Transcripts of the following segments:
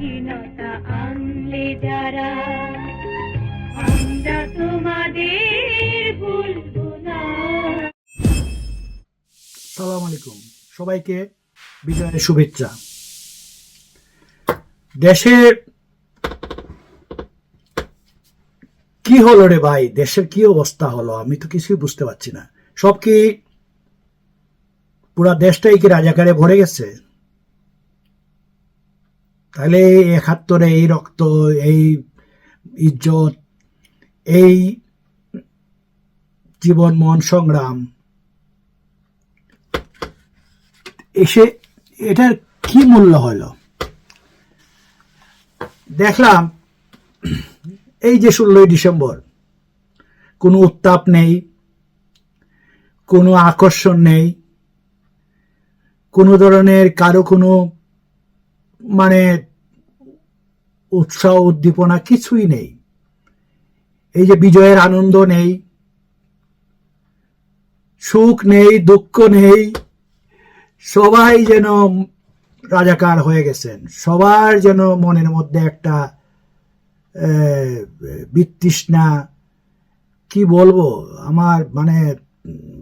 স্বাধীনতা আনলে যারা, আমরা তোমাদের ভুলব না। সালাম আলাইকুম, সবাইকে বিজয়ের শুভেচ্ছা। দেশের কি হলো রে ভাই, দেশের কি অবস্থা হলো, আমি তো কিছুই বুঝতে পারছি না। সব কি পুরা দেশটাই কি রাজাকারে ভরে গেছে? তাহলে ৭১ এই রক্ত, এই ইজ্জত, এই জীবন মন সংগ্রাম, এসে এটার কি মূল্য হলো? দেখলাম এই যে ১৬ই ডিসেম্বর, কোনো উত্তাপ নেই, কোনো আকর্ষণ নেই, কোনো ধরনের কারো কোনো মানে উৎসাহ উদ্দীপনা কিছুই নেই। এই যে বিজয়ের আনন্দ নেই, সুখ নেই, দুঃখ নেই, সবাই যেন রাজাকার হয়ে গেছেন। সবার যেন মনের মধ্যে একটা বিতৃষ্ণা, কি বলবো, আমার মানে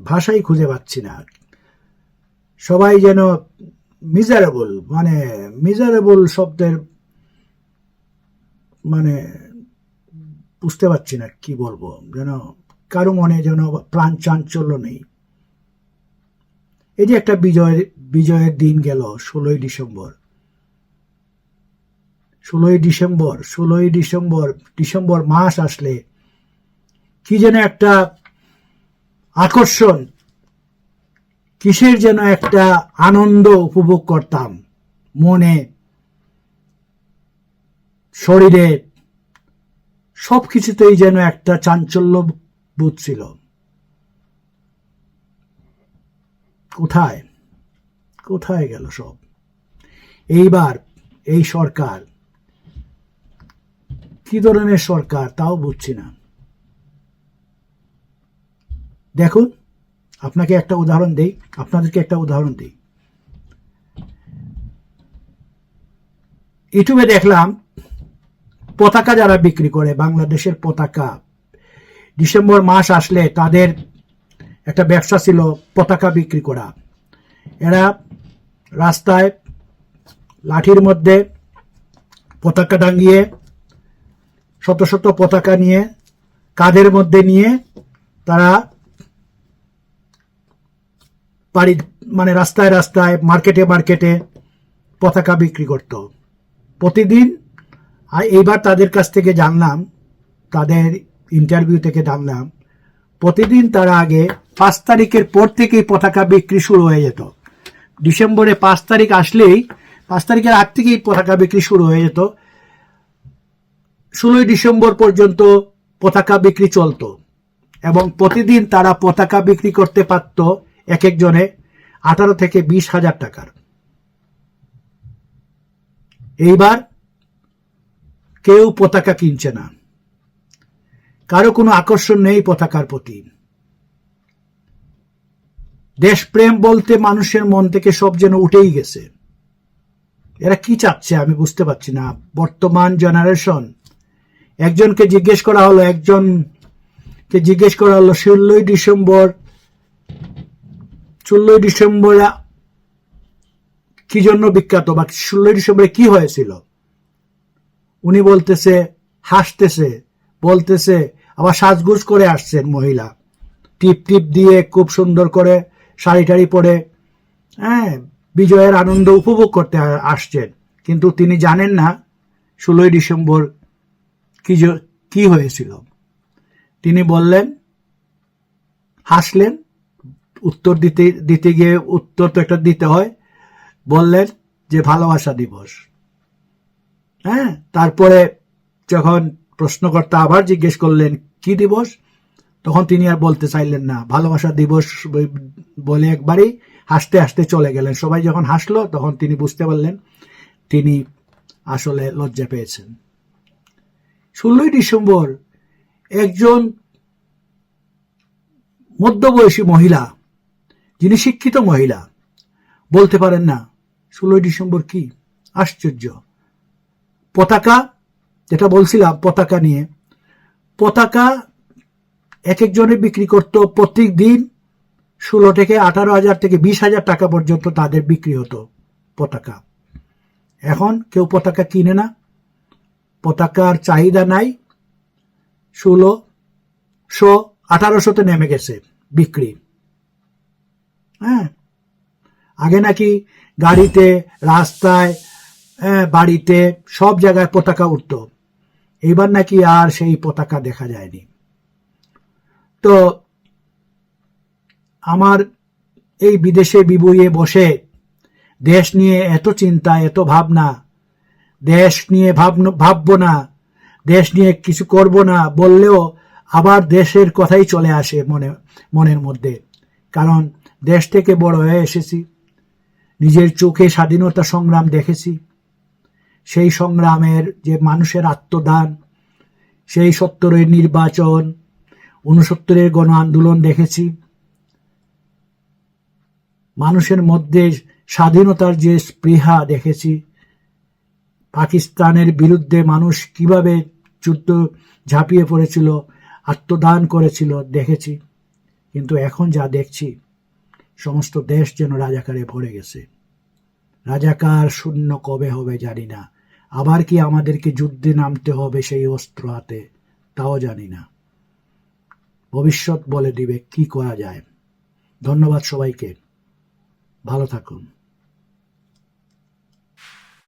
ভাষাই খুঁজে পাচ্ছি না। সবাই যেন মিজারেবল, মানে মিজারেবল শব্দের মানে বুঝতে পারছি না কি বলবো, যেন কারো মনে যেন প্রাণ চাঞ্চল্য নেই। এই যে একটা বিজয়ের দিন গেল, ১৬ই ডিসেম্বর। ১৬ই ডিসেম্বর মাস আসলে কি যেন একটা আকর্ষণ, কিসের যেন একটা আনন্দ উপভোগ করতাম মনে, শরীরে, সবকিছুতেই যেন একটা চাঞ্চল্য বোধ ছিল। কোথায় কোথায় গেল সব? এইবার এই সরকার কি ধরনের সরকার তাও বুঝছি না। দেখুন, আপনাদেরকে একটা উদাহরণ দেই। ইউটিউবে দেখলাম পতাকা যারা বিক্রি করে, বাংলাদেশের পতাকা, ডিসেম্বর মাস আসলে তাদের একটা ব্যবসা ছিল পতাকা বিক্রি করা। এরা রাস্তায় লাঠির মধ্যে পতাকা টাঙিয়ে, শত শত পতাকা নিয়ে কাঁধের মধ্যে নিয়ে তারা মানে রাস্তায় রাস্তায়, মার্কেটে পতাকা বিক্রি করত প্রতিদিন। আর এইবার তাদের কাছ থেকে জানলাম, তাদের ইন্টারভিউ থেকে জানলাম, প্রতিদিন তারা আগে ৫ তারিখের পর থেকেই পতাকা বিক্রি শুরু হয়ে যেত। ডিসেম্বরে ৫ তারিখ আসলেই, ৫ তারিখের আগ থেকেই পতাকা বিক্রি শুরু হয়ে যেত। ১৬ই ডিসেম্বর পর্যন্ত পতাকা বিক্রি চলত এবং প্রতিদিন তারা পতাকা বিক্রি করতে পারত এক একজনে ১৮ থেকে ২০,০০০ টাকার। এইবার কেউ পতাকা কিনছে না, কারো কোনো আকর্ষণ নেই পতাকার প্রতি। দেশপ্রেম বলতে মানুষের মন থেকে সব যেন উঠেই গেছে। এরা কি চাচ্ছে আমি বুঝতে পারছি না। বর্তমান জেনারেশন, একজনকে জিজ্ঞেস করা হলো ১৬ই ডিসেম্বর কি জন্য বিখ্যাত, বা ১৬ই ডিসেম্বরে কি হয়েছিল। উনি বলতেছে, হাসতেছে, বলতেছে, আবার সাজগুজ করে আসছেন মহিলা, টিপ দিয়ে খুব সুন্দর করে শাড়ি টাড়ি পরে, হ্যাঁ, বিজয়ের আনন্দ উপভোগ করতে আসছেন। কিন্তু তিনি জানেন না ১৬ই ডিসেম্বর কি হয়েছিল। তিনি বললেন, হাসলেন, উত্তর দিতে গিয়ে উত্তর তো একটা দিতে হয়, বললেন যে ভালোবাসা দিবস। হ্যাঁ, তারপরে যখন প্রশ্নকর্তা আবার জিজ্ঞেস করলেন কি দিবস, তখন তিনি আর বলতে চাইলেন না, ভালোবাসা দিবস বলে একবারই হাসতে হাসতে চলে গেলেন। সবাই যখন হাসলো তখন তিনি বুঝতে পারলেন তিনি আসলে লজ্জা পেয়েছেন। ১৬ই ডিসেম্বর একজন মধ্যবয়সী মহিলা, যিনি শিক্ষিত মহিলা, বলতে পারেন না ১৬ই ডিসেম্বর কি? আশ্চর্য। পতাকা, যেটা বলছিলাম পতাকা নিয়ে, পতাকা এক একজনে বিক্রি করতো প্রত্যেক দিন 16 থেকে 18,000 থেকে 20,000 টাকা পর্যন্ত তাদের বিক্রি হতো পতাকা। এখন কেউ পতাকা কিনে না, পতাকার চাহিদা নাই, 1600 1800-তে নেমে গেছে বিক্রি। হ্যাঁ, আগে নাকি গাড়িতে, রাস্তায়, বাড়িতে সব জায়গায় পতাকা উঠত, এইবার নাকি আর সেই পতাকা দেখা যায়নি। তো আমার এই বিদেশে বিবুয়ে বসে দেশ নিয়ে এত চিন্তা, এত ভাবনা, দেশ নিয়ে ভাববো না, দেশ নিয়ে কিছু করব না বললেও আবার দেশের কথাই চলে আসে মনের মধ্যে। কারণ দেশ থেকে বড় হয়ে এসেছি, নিজের চোখে স্বাধীনতা সংগ্রাম দেখেছি, সেই সংগ্রামের যে মানুষের আত্মদান, সেই 70-এর নির্বাচন, 69-এর গণ আন্দোলন দেখেছি, মানুষের মধ্যে স্বাধীনতার যে স্পৃহা দেখেছি, পাকিস্তানের বিরুদ্ধে মানুষ কিভাবে যুদ্ধ ঝাঁপিয়ে পড়েছিল, আত্মদান করেছিল দেখেছি। কিন্তু এখন যা দেখছি, সমস্ত দেশ যেন রাজাকারে ভরে গেছে। রাজাকার শূন্য কবে হবে জানি না, আবার কি আমাদেরকে যুদ্ধে নামতে হবে সেই অস্ত্র হাতে, তাও জানি না। ভবিষ্যৎ বলে দিবে কি করা যায়। ধন্যবাদ সবাইকে, ভালো থাকুন।